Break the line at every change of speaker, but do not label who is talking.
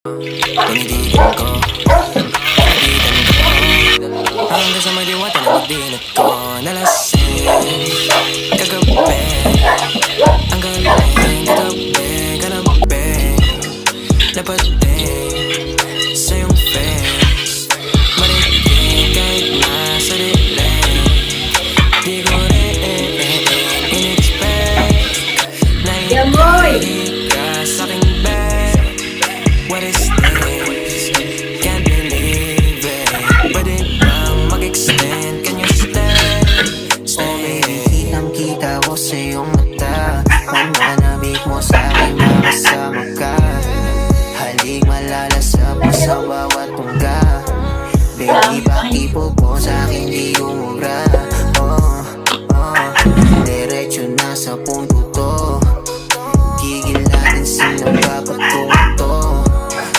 Tinitigil ko, kapitan ko hanggang sa madiwata na magdilat ko. Nalasing kagabi, ang galing kagabi napating sa iyong face. Marigay kahit nasa dilim, di ko rin in-expect na hindi ka sa'king bed. What is this? Can't believe it. Pwede bang mag-extend? Can you stay? Stay.
Kitang-kita ko sa iyong mata, mananamig mo sa'kin makasama ka. Halik malalasap mo sa bawat tungga. Baby, pakipog mo sa'kin di umubra.